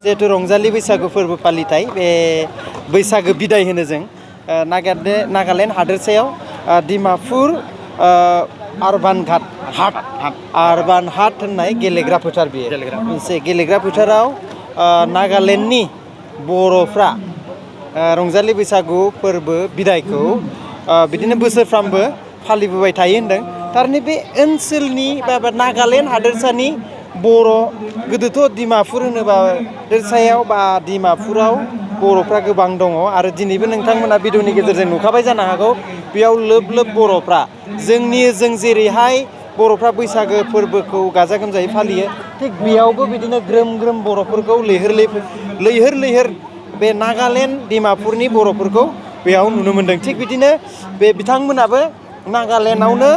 जिहेतु रंजालि बैसागु फोरबो फालिथाय बे बैसागो बिदाय होनो जों नागालेण्ड हादोरसायाव डिमापुर आरबान हाट होननाय गेलेग्रा फोथार बेयो मोनसे गेलेग्रा फोथाराव नागालेण्डनि बर'फ्रा रंजालि बैसागु फोरबो बिदायखौ बिदिनो बोसोरफ्रामबो फालिबोबाय थायो होनदों थारमाने बे ओनसोलनि बा नागालेण्ड हादोरसानि बर' गोदोथ' डिमापुर होनोबा हादोरसायाव बा डिमापुराव बर'फ्रा गोबां दङ आरो दिनैबो नोंथांमोना भिडिअनि गेजेरजों नुखाबाय जानो हागौ बेयाव लोब लोब बर'फ्रा जों जेरैहाय बर'फ्रा बैसागो फोरबोखौ गाजा गोमजायै फालियो थिग बेयावबो बिदिनो ग्रोम ग्रोम बर'फोरखौ लैहोर बे नागालेण्ड डिमापुरनि बर'फोरखौ बेयाव नुनो मोन्दों थिग बिदिनो बे बिथांमोनाबो नागालेण्डआवनो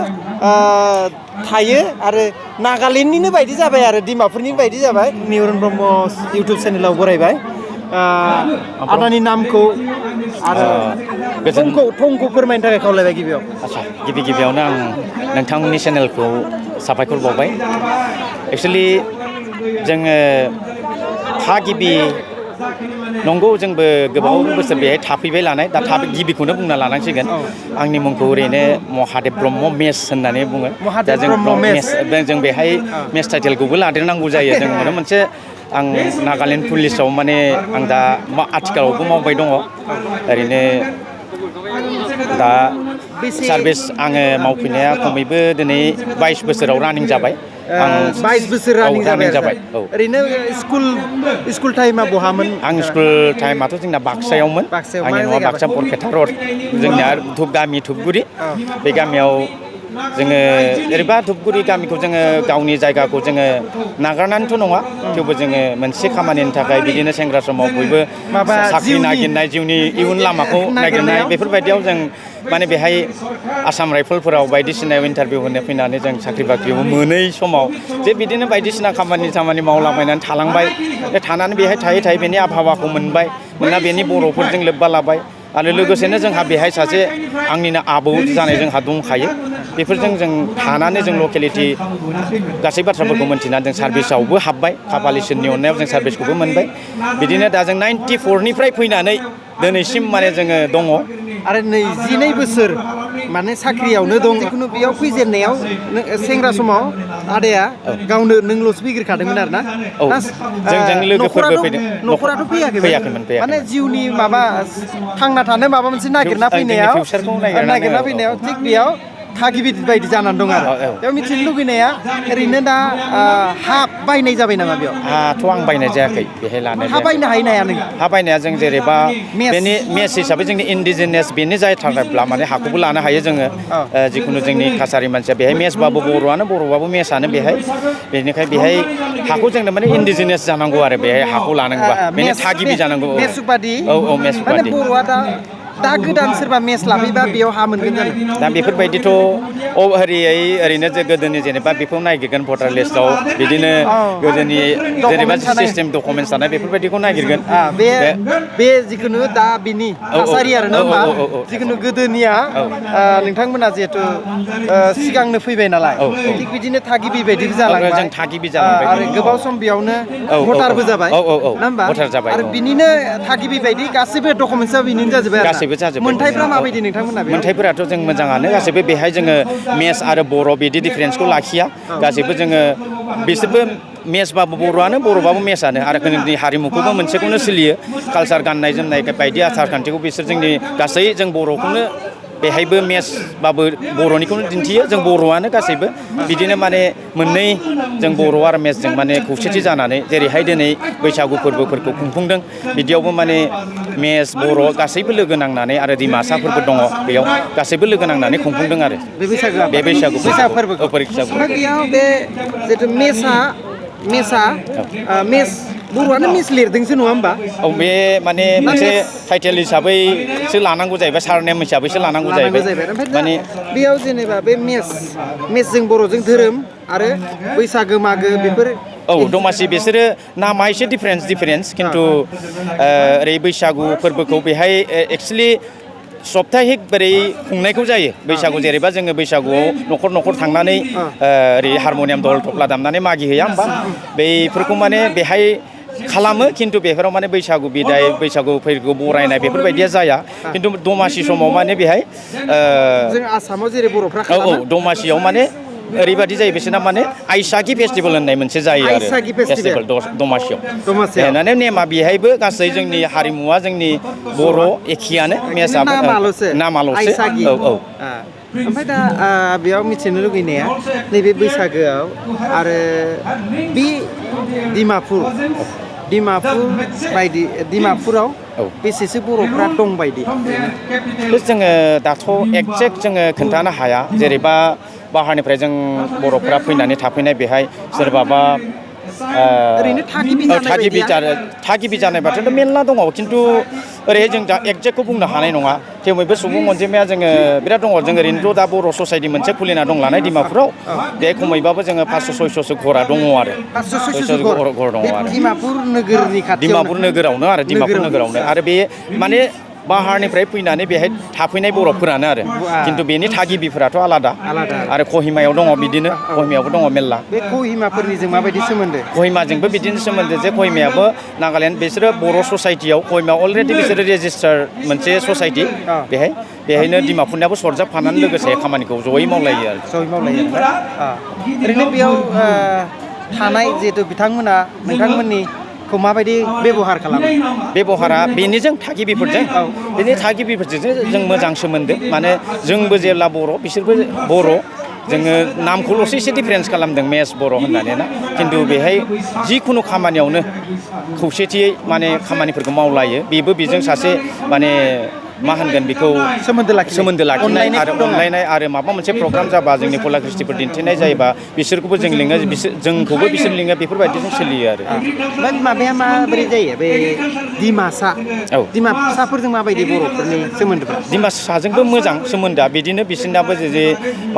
थायो आरो नागालेण्डनिनो बायदि जाबाय आरो डिमापुरनि बायदि जाबाय निउरन ब्रह्म इउटुब चेनेलाव बरायबाय आदानि नामखौ आरो थंखौ फोरमायनो थाखाय खावलायबाय गिबियाव आच्छा गिबियावनो आं नोंथांमोननि चेनेलखौ साबायखर बावबाय एक्सुवेलि जोङो गिबि नंगौ जोंबो गोबाव बोसोर बेहाय थाफैबाय लानाय दा गिबिखौनो बुंना लानांसिगोन आंनि मुंखौ ओरैनो महादेब ब्रह्म मेस होननानै बुङो दा जों बेहाय मेस टाइटेलखौबो लादेरनांगौ जायो जों माने मोनसे आं नागालेण्ड पुलिसाव माने आं दा आथिखालावबो मावबाय दङ ओरैनो दा सार्भिस आङो मावफैनाया खमैबो दिनै 22 बोसोराव रानिं जाबाय 22 बोसोर रानिं जाबाय ओरैनो स्कुल टाइमा बहामोन आं स्कुल टाइमाथ' जोंना बाक्सायावमोन आंनि न'आ बाक्सा बरपेटा रड जोंनिया धुपगुरि बे गामियाव जोङो ओरैबा धुपगुरि गामिखौ जोङो गावनि जायगाखौ जोङो नागारनानैथ' नङा थेवबो जोङो मोनसे खामानिनि थाखाय बिदिनो सेंग्रा समाव बयबो साख्रि नागिरनाय जिउनि इयुन लामाखौ नागिरनाय बेफोरबायदियाव जों माने बेहाय आसाम राइफलफोराव बायदिसिना इन्टारभिउ होनो फैनानै जों साख्रि बाख्रिबो मोनै समाव जे बिदिनो बायदिसिना खामानि मावलाबायनानै थालांबाय थानानै बेहाय थायै बेनि आबहावाखौ मोनना बेनि बर'फोरजों लोब्बा लाबाय आरो लोगोसेनो जोंहा बेहाय सासे आंनिनो आबौ जानाय जोंहा दंखायो बेफोरजों जों थानानै जों लकेलिटि गासै बाथ्राफोरखौ मोनथिनानै जों सार्भिसावबो हाबबाय खाफाल इसोरनि अननायाव जों सार्भिसखौबो मोनबाय बिदिनो दा जों 94निफ्राय फैनानै दिनैसिम माने जोङो दङ आरो 22 बोसोर माने साख्रियावनो दं जिखुनु बेयाव फैजेननायाव सेंग्रा समाव आदाया गावनो नोंल'सो फैग्रोखादोंमोन आरोना जोंजों लोगोफोरबो फैदों न'खराथ' फैयाखैमोन माने जिउनि माबा थांना थानो माबा मोनसे नागिरना फैनायाव थिग बेयाव थागिबि बायदि जानानै दं आरो बेयाव मिथिनो लुगैनाया ओरैनो दा हा बायनाय जाबाय नामा बेयाव हाथ' आं बायनाय जायाखै बेहाय लानाय हा बायनो हायो ना हाया नों हा बायनाया जों जेरैबा बेनि मेस हिसाबै जोंनि इन्डिजिनियास बेनि जायथारब्ला माने हाखौबो लानो हायो जोङो जिखुनु जोंनि कासारि मानसिया बेहाय मेसबाबो बर'बाबो मेसआनो बेनिखाय बेहाय हाखौ जोंनो माने इन्डिजिनियास जानांगौ आरो बेहाय हाखौ लानांगौबा बेनि थागिबि जानांगौ मेसुबादि मेसुबादि बर'आ दा गोदान सोरबा मेस लाफैबा बेयाव हा मोनगोन जानो दा बेफोरबायदिथ' ओरैनो जे गोदोनि जेनेबा बेखौ नागिरगोन भटार लिस्टआव बिदिनो गोदोनि जेनेबा सिस्टेम डकुमेन्टस थानाय बेफोरबायदिखौ नागिरगोन बे जिखुनु दा बिनि थासारि आरो ना होमबा जिखुनु गोदोनिया नोंथांमोना जिहेथु सिगांनो फैबाय नालाय थिग बिदिनो थागिबि बायदिबो जालांबाय जों थागिबि जालांबाय आरो गोबाव सम बेयावनो भटारबो जाबाय ना होमबा आरो बिनिनो थागिबि बायदि गासैबो डकुमेन्टसा बिनिनो जाजोब्बाय आरो मोनथायफ्रा माबायदि नोंथांमोना मोनथायफोराथ' जों मोजाङानो गासैबो बेहाय जोङो मेस आरो बर' बिदि डिफारेन्सखौ लाखिया गासैबो जोङो बिसोरबो मेसबाबो बर'बाबो मेसआनो आरो जोंनि हारिमुखौबो मोनसेखौनो सोलियो कालसार गाननाय जोमनाय बायदि आसार खान्थिखौ बिसोर जोंनि गासै जों बर'खौनो बेहायबो मेसबाबो बर'निखौनो दिन्थियो जों बर'आनो गासैबो बिदिनो माने मोननै जों बर' आरो मेसजों माने खौसेथि जानानै जेरैहाय दिनै बैसागु फोरबोफोरखौ खुंफुंदों बिदियावबो माने मेस बर' गासैबो लोगो नांनानै आरो डिमासाफोरबो दङ बेयाव गासैबो लोगो नांनानै खुंफुंदों आरो बे बैसागु फोरबोखौ बेयाव बे जितु मेस बर'आनो मेस लिरदोंसो नङा होमबा बे माने मोनसे टाइटेल हिसाबैसो लानांगौ जाहैबाय सारनेम हिसाबैसो लानांगौ जाहैबाय माने बेयाव जेनेबा बे मेसजों बर'जों धोरोम आरो बैसागो मागो बेफोर दमासि बिसोरो नामा एसे डिफारेन्स खिन्थु ओरै बैसागु फोरबोखौ बेहाय एक्सुवेलि सप्ताहिक बोरै खुंनायखौ जायो बैसागु जेरैबा जोङो बैसागुआव न'खर थांनानै ओरै हारम'नियाम दल थफ्ला दामनानै मागि हैया होमबा बैफोरखौ माने बेहाय खालामो खिन्थु बेफोराव माने बैसागु बिदाय बैसागु फोरबो बरायनाय बेफोरबायदिया जाया खिन्थु दमासि समाव माने बेहाय जों आसामाव जेरै बर'फ्रा औ औ दमासियाव माने ओरैबायदि जायो बिसोरना माने आइसागि फेस्टिभेल होननाय मोनसे जायो आरो आइसागि फेस्टिभेल दमासियाव दमासियाव माने नेमा बेहायबो गासै जोंनि हारिमुवा जोंनि बर' एखेयानो मेसाबो नामाल'सो औ औ ओमफ्राय दा बेयाव मिथिनो लुगैनाया नैबे बैसागोआव आरो बे डिमापुराव बेसेसो बर'फ्रा दं बायदि जोङो दाथ' एक्जेक्ट जोङो खोन्थानो हाया जेरैबा बाहारनिफ्राय जों बर'फ्रा फैनानै थाफैनाय बेहाय सोरबाबा ओरैनो थागिबि जानायबाथ' मेरला दङ खिन्थु ओरैहाय जों दा एक्जेक्टखौ बुंनो हानाय नङा थेवबो सुबुं अनजिमाया जोङो बिराद दङ जों ओरैनोथ' दा बर' ससाइटि मोनसे खुलिना दं लानाय डिमापुराव बे खमैबाबो जोङो 500-600सो घरा दङ आरो 500-600 घर दङ आरो डिमापुर नोगोरनि खाथियाव डिमापुर नोगोरावनो आरो बे माने बाहारनिफ्राय फैनानै बेहाय थाफैनाय बर'फोरानो आरो खिन्थु बेनि थागिबिफोराथ' आलादा आरो कहिमायाव दङ बिदिनो कहिमायावबो दङ मेरला बे कहिमाफोरनिजों माबायदि सोमोन्दो कहिमाजोंबो बिदिनो सोमोन्दो जे कहिमायाबो नागालेण्ड बिसोरो बर' ससाइटियाव कहिमायाव अलरेडि बिसोरो रेजिस्टार मोनसे ससाइटि बेहायनो डिमापुरनियाबो सरजाबफानानै लोगोसे खामानिखौ जयै मावलायो आरो ओरैनो बेयाव थानाय जिहेतु बिथांमोना नोंथांमोननि खौ माबायदि बेबहार खालामो बेबहारा बेनिजों थागिबिफोरजों जों मोजां सोमोन्दो माने जोंबो जेब्ला बर' बिसोरबो बर' जोङो नामखौल'सो एसे डिफारेन्स खालामदों मेस बर' होननानै ना खिन्थु बेहाय जिखुनु खामानियावनो खौसेथियै माने खामानिफोरखौ मावलायो बेबो बेजों सासे माने मा होनगोन बेखौ सोमोन्दो लाखिनाय आरो अनलायनाय आरो माबा मोनसे प्रग्राम जाबा जोंनि कला कृष्टिफोर दिन्थिनाय जायोबा बिसोरखौबो जों लिङो जोंखौबो बिसोर लिङो बेफोरबायदिजों सोलियो आरो माबाया माबोरै जायो बे डिमासाफोरजों माबायदि बर'फोरनि सोमोन्दोफोरा डिमासाजोंबो मोजां सोमोन्दोआ बिदिनो बिसोरनाबो जे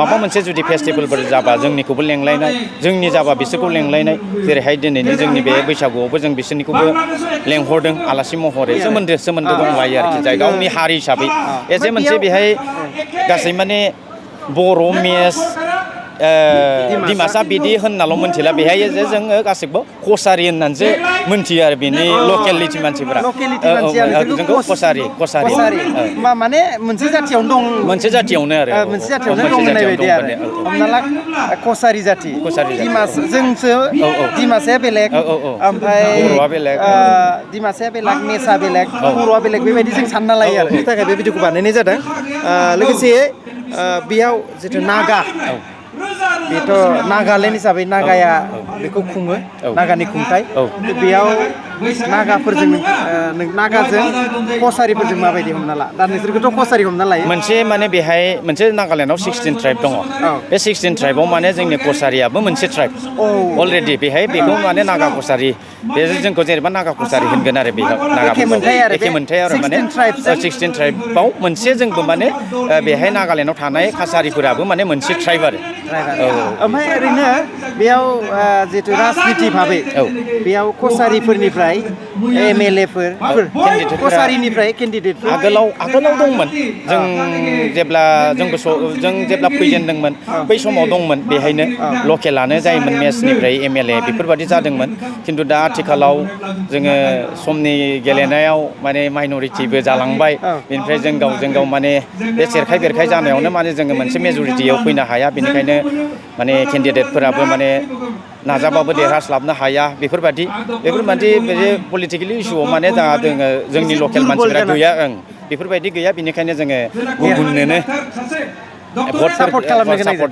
माबा मोनसे जुदि फेस्टिभेलफोर जाबा जोंनिखौबो लेंलायनाय जोंनि जाबा बिसोरखौ लेंलायनाय जेरैहाय दिनैनि जोंनि बे बैसागुआवबो जों बिसोरनिखौबो लेंहरदों आलासि महरै सोमोन्दो दंलायो आरोखि जाय गावनि हारि हिसाबै एसे मोनसे बेहाय गासै माने बर' मेस डिमासा बिदि होननाल' मोनथिला बेहाय जे जोङो गासिबो कसारि होननानैसो मोनथियो आरो बेनि लकेलिटि मानसिफोरा जोंखौ कसारि माने मोनसे जाथियावनो आरो दं होननाय बायदि आरो हमना ला कसारि जाथि जोंसो डिमासाया बेलेग ओमफ्राय डिमासाया बेलेग मेसा बेलेग बर'आ बेलेग बेबायदि जों सानना लायो आरो बेनि थाखाय बे भिडिअखौ बानायनाय जादों लोगोसे बेयाव जिथु नागा बेथ' नागालेण्ड हिसाबै नागाया बेखौ खुङो नागानि खुंथाय बेयाव नागाजों कसारिफोरजों माबायदि हमना ला दा नोंसोरखौथ' कसारि हमना लायो मोनसे माने बेहाय मोनसे नागालेण्डआव 16 ट्राइब दङ बे 16 ट्राइबआव माने जोंनि कसारियाबो मोनसे ट्राइब अलरेडि बेहाय बेखौ माने नागा कसारि बे जोंखौ जेनेबा नागा कसारि होनगोन आरो बेयाव एखे मोनथाय आरो माने 16 ट्राइबआव मोनसे जोंबो माने बेहाय नागालेण्डआव थानाय कासारिफोराबो माने मोनसे ट्राइब आरो ओमफ्राय ओरैनो बेयाव जितु राजनिति भाबै बेयाव कसारिफोरनिफ्राय MLA-फोर कसारिनिफ्राय केन्डिडेटफोर आगोलाव दंमोन जों जेब्ला फैजेनदोंमोन बै समाव दंमोन बेहायनो लकेलानो जायोमोन मेसनिफ्राय MLA बेफोरबायदि जादोंमोन खिन्थु दा आथिखालाव जोङो समनि गेलेनायाव माने माइन'रिटिबो जालांबाय बेनिफ्राय जों गावजों गाव माने बे सेरखाय बेरखाय जानायावनो माने जोङो मोनसे मेजरिटियाव फैनो हाया बेनिखायनो माने केन्डिडेटफोराबो माने नाजाबाबो देरहास्लाबनो हाया बेफोरबायदि पलिटिकेलि इस्युआव माने दा जोङो जोंनि लकेल मानसिफोरा गैया बेफोरबायदि गैया बेनिखायनो जोङो गुबुननोनो सापर्ट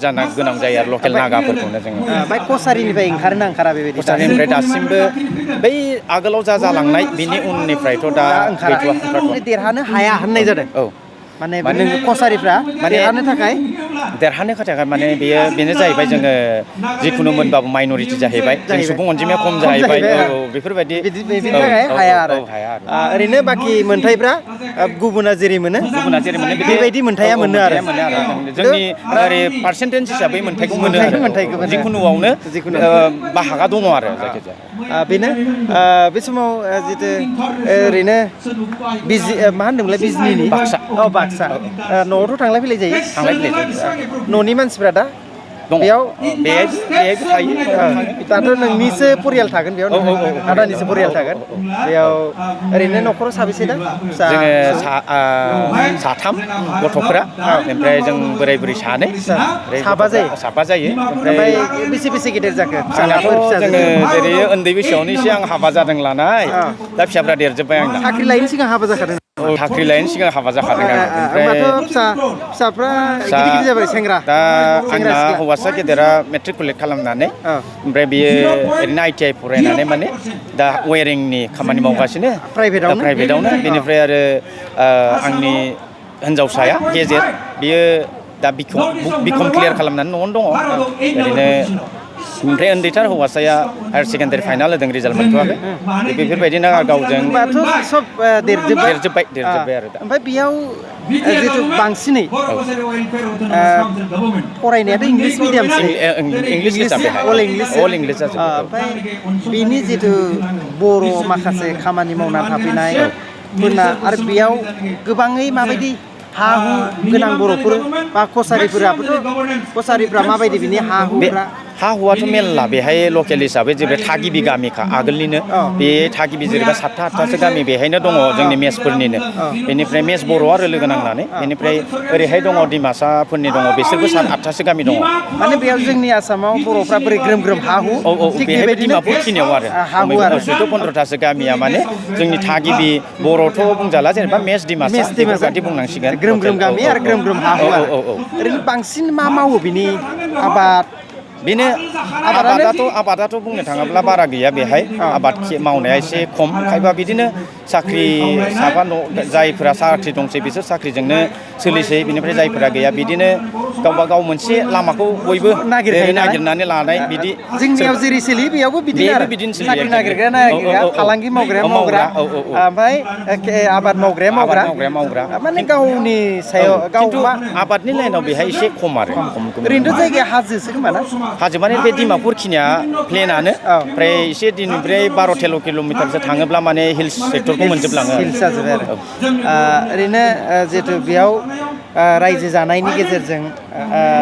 जानो गोनां जायो आरो लकेल नागाफोरखौनो जोङो ओमफ्राय कसारिनिफ्राय ओंखारा बेबायदि कसारिनिफ्राय दासिमबो बै आगोलाव जालांनाय बिनि उननिफ्रायथ' दा देरहानो हाया होननाय जादों माने कसारिफ्रा देरहानो थाखाय माने बेनो जाहैबाय जोङो जिखुनु मोनबाबो माइन'रिटि जाहैबाय जों सुबुं अनजिमाया खम जाहैबाय बेफोरबायदि हाया आरो ओरैनो बाखि मोनथायफ्रा गुबुना जेरै मोनो बेबायदि मोनथाया मोनो आरो जोंनि ओरै पार्सेन्टेज हिसाबै मोनथायखौ मोनो आरो जिखुनुआवनो बाहागा दङ आरो जायखिजाया बेनो बे समाव जितु ओरैनो मा होनदोंमोनलाय बिजनिनि बाक्सा न'आवथ' थांलाय फैलाय जायो न'नि मानसिफ्रा दा बेयाव बेहायबो थायो दाथ' नोंनिसो परियाल थागोन बेयाव आदानिसो परियाल थागोन बेयाव ओरैनो न'खराव साबेसे दा जोङो साथाम गथ'फोरा ओमफ्राय जों बोराय बुरै सानै साबा जायो ओमफ्राय बेसे गेदेर जाखो आंनाथ' जोङो जेरै उन्दै बैसोआवनो एसे आं हाबा जादों लानाय दा फिसाफ्रा देरजोब्बाय आंना साख्रि लायैनि सिगां हाबा जाखादों साख्रि लायैनि सिगां हाबा जाखादों आं होमबाथ' फिसाफ्रा गिदिर जाबाय सेंग्रा दा आंना हौवासा गेदेरा मेट्रिकुलेट खालामनानै ओमफ्राय बियो ओरैनो ITI फरायनानै माने दा वेरिंनि खामानि मावगासिनो प्राइभेटावनो बेनिफ्राय आरो आंनि हिनजावसाया गेजेर बियो दा बिकम क्लियार खालामनानै न'आवनो दङ ओरैनो ओमफ्राय उन्दैथार हौवासाया हायार सेकेन्डारि फाइनाल होदों रिजाल्ट मोनथ'वाखै बेफोरबायदिनो गावजों सब देरजोब्बाय आरो दा ओमफ्राय बेयाव जिथु बांसिनै फरायनायाथ' इंलिस मिडियामसो अल इंलिस जाजोबो ओमफ्राय बेनि जिथु बर' माखासे खामानि मावनानै थाफैनाय आरो बेयाव गोबाङै माबायदि हा हु गोनां बर'फोर बा कसारिफ्रा माबायदि बिनि हा हुफ्रा हा हुआथ' मेरला बेहाय लकेल हिसाबै जेबो थागिबि गामिखा आगोलनिनो बे थागिबि जेनेबा 7-8थासो गामि बेहायनो दङ जोंनि मेसफोरनिनो बेनिफ्राय मेस बर' आरो लोगो नांनानै बेनिफ्राय ओरैहाय दङ डिमासाफोरनि दङ बिसोरबो 7-8थासो गामि दङ माने बेयाव जोंनि आसामाव बर'फ्रा बोरै ग्रोम हा हु बेहाय डिमापुर खिनियाव आरो 14-15थासो गामिया माने जोंनि थागिबि बर'थ' बुंजाला जेनेबा मेस डिमासा बेफोरबायदि बुंनांसिगोन ग्रोम गामि आरो ग्रोम हा हु ओरैनो बांसिन मा मावो बिनि आबाद बेनो आबादाथ' बुंनो थाङोब्ला बारा गैया बेहाय आबाद मावनाया एसे खम खायबा बिदिनो साख्रि साफा जायफोरा साख्रि दंसै बिसोर साख्रिजोंनो सोलिसै बिनिफ्राय जायफोरा गैया बिदिनो गावबा गाव मोनसे लामाखौ बयबो नागिरनानै लानाय बिदि जोंनियाव जेरै सोलियो बेयावबो बिदिनो साख्रि नागिरग्राया फालांगि मावग्रा ओमफ्राय आबाद मावग्राया माने गावनि सायाव आबादनि लाइनाव बेहाय एसे खम आरो ओरैनोथ' जायगाया हाजोसो खोमा ना हाजो माने बे डिमापुर खिनिया प्लेनानो ओमफ्राय एसे दिननिफ्राय 12-13 किल'मिटारसो थाङोब्ला माने हिल्स सेक्टरखौ मोनजोबलाङो हिल्स जाजोबबाय आरो ओरैनो जिहेतु बेयाव रायजो जानायनि गेजेरजों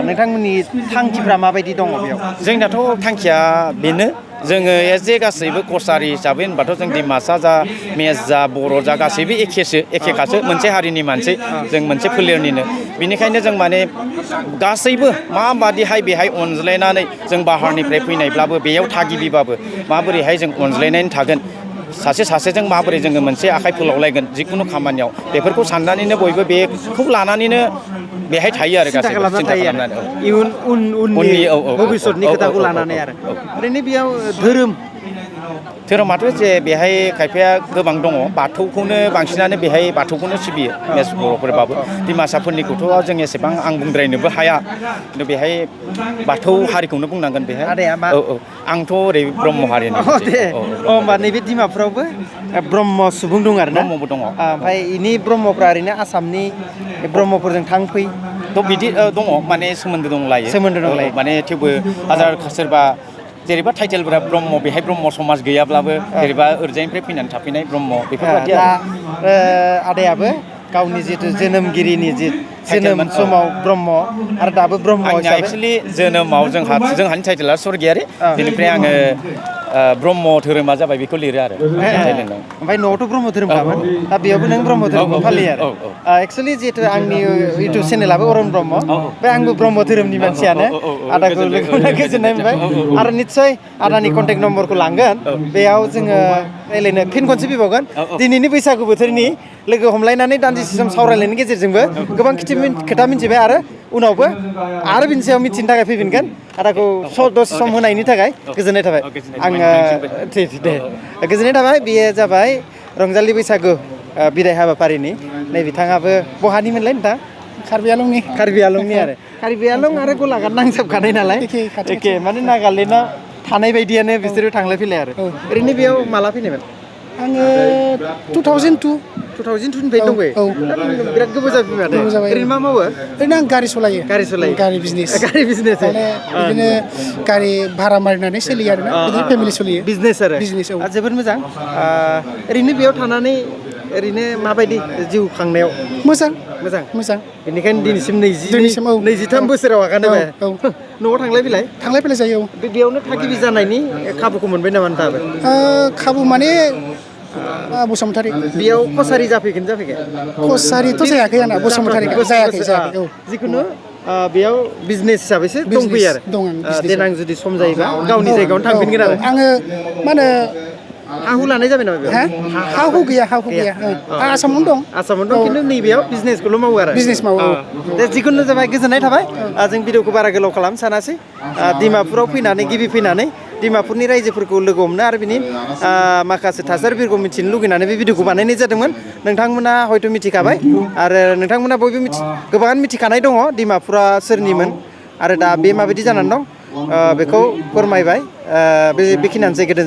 नोंथांमोननि थांखिफ्रा माबायदि दङ बेयाव जोंनाथ' थांखिया बेनो जोङो एजे गासैबो कसारि हिसाबै होनबाथ' जों डिमासा जा मेस जा बर' जा गासैबो एखेखासो मोनसे हारिनि मानसि जों मोनसे फोलेरनिनो बिनिखायनो जों माने गासैबो माबादिहाय बेहाय अनज्लायनानै जों बाहारनिफ्राय फैनायब्लाबो बेयाव थागिबिबाबो माबोरैहाय जों अनज्लायनानै थागोन सासेजों माबोरै जोङो मोनसे आखाइ फोलावलायगोन जिखुनु खामानियाव बेफोरखौ साननानैनो बयबो बेखौ लानानैनो बेहाय थायो आरो गासैबो सिन्था खालामनानै उननि भबिष्यतनि खोथाखौ लानानै आरो ओरैनो बेयाव धोरोमाथ' जे बेहाय खायफाया गोबां दङ बाथौखौनो बांसिनानो बेहाय बाथौखौनो सिबियो मेस बर'फोरबाबो डिमासाफोरनिखौथ' जों एसेबां आं बुंद्रायनोबो हाया खिन्थु बेहाय बाथौ हारिखौनो बुंनांगोन बेहाय आंथ' ओरै ब्रह्म हारिनि होमबा नैबे डिमापुरावबो ब्रह्म सुबुं दं आरो ना ब्रह्मबो दङ ओमफ्राय इनि ब्रह्मफ्रा ओरैनो आसामनि ब्रह्मफोरजों थांफै बिदि दङ माने सोमोन्दो दंलायो माने थेवबो हाजार सोरबा जेरैबा टाइटेलफोरा ब्रह्म बेहाय ब्रह्म समाज गैयाब्लाबो जेरैबा ओरैजायनिफ्राय फैनानै थाफैनाय ब्रह्म बेफोरबायदि आदायाबो गावनि जितु जोनोमगिरिनि जोनोम समाव ब्रह्म आरो दाबो ब्रह्म हिसाबै एक्चुअलि जोनोमाव जोंहानि टाइटेला स्वर्गियारि बेनिफ्राय आङो ब्रह्म धोरोमा जाबाय बेखौ लिरो आरो ओमफ्राय न'आवथ' ब्रह्म धोरोमखामोन दा बेयावबो नों ब्रह्म धोरोमखौ फालियो आरो एक्चुअलि जिहेतु आंनि इउटुब चेनेलाबो अरुण ब्रह्म ओमफ्राय आंबो ब्रह्म धोरोमनि मानसियानो आदाखौ लोगो मोनना गोजोननाय मोनबाय आरो निस्सय आदानि कन्टेक्ट नम्बरखौ लांगोन बेयाव जोङो रायलायनो फिन खनसे फैबावगोन दिनैनि बैसागु बोथोरनि लोगो हमलायनानै दान्दिसे सम सावरायलायनायनि गेजेरजोंबो गोबां खोथा मिथिबाय आरो उनावबो आरो बिनि सायाव मिथिनो थाखाय फैफिनगोन आदाखौ दसे सम होनायनि थाखाय गोजोननाय थाबाय आङो दे गोजोननाय थाबाय बेयो जाबाय रंजालि बैसागु बिदाय हाबाफारिनि नै बिथाङाबो बहानि मोनलाय नोंथां कार्बि आलंनि आरो गलाघाट नांजाबखानाय नालाय एखे माने नागालेण्डआव थानाय बायदियानो बिसोरो थांलाय फैलाय आरो ओरैनो बेयाव माला फैनायमोन आङो 2002 निफ्राय दंबायो बिराद गोबाव जाबाय माथो ओरैनो मा मावो ओरैनो आं गारि सलायो गारि बिजनेस बिदिनो गारि भारा मारिनानै सोलियो आरोना बिदिनो फेमिलि सोलियो बिजनेस आरो जोबोद मोजां ओरैनो बेयाव थानानै ओरैनो माबायदि जिउ खांनायाव मोजां मोजां मोजां बेनिखायनो दिनैसिम दिनैसिम, औ। 23 बोसोराव आगान होबाय औ, औ। न'आव थांलाय फैलाय थांलाय फैलाय जायो बेयावनो थागिबि जानायनि खाबुखौ मोनबाय नामा नोंथाङाबो खाबु माने बसुमतारी बेयाव कसारि जाफैगोन जाफैगोन कसारिथ' जायाखै आंना बसुमतारी जायाखै जायाखै औ जिखुनु बेयाव बिजनेस हिसाबैसो दंफैयो आरो दं आं business देनां जुदि सम जायोबा गावनि जायगायावनो थांफिनगोन आरो आङो मा होनो हा हु लानाय जाबाय नामा बेयाव हा हु गैया आं आसामावनो दं आसामावनो दं खिन्थु नैबेयाव बिजनेसखौल' मावो आरो बिजनेस मावो दे जिखुनु जाबाय गोजोननाय थाबाय जों भिडिअखौ बारा गोलाव खालामनो सानासै डिमापुराव फैनानै गिबि फैनानै डिमापुरनि रायजोफोरखौ लोगो हमनो आरो बिनि माखासे थासारिफोरखौ मिथिनो लुगैनानै बे भिडिअखौ बानायनाय जादोंमोन नोंथांमोना हयथ' मिथिखाबाय आरो नोंथांमोना बयबो गोबाङानो मिथिखानाय दङ डिमापुरा सोरनिमोन आरो दा बे माबायदि जानानै दं बेखौ फोरमायबाय बेखिनियानोसै गोजोन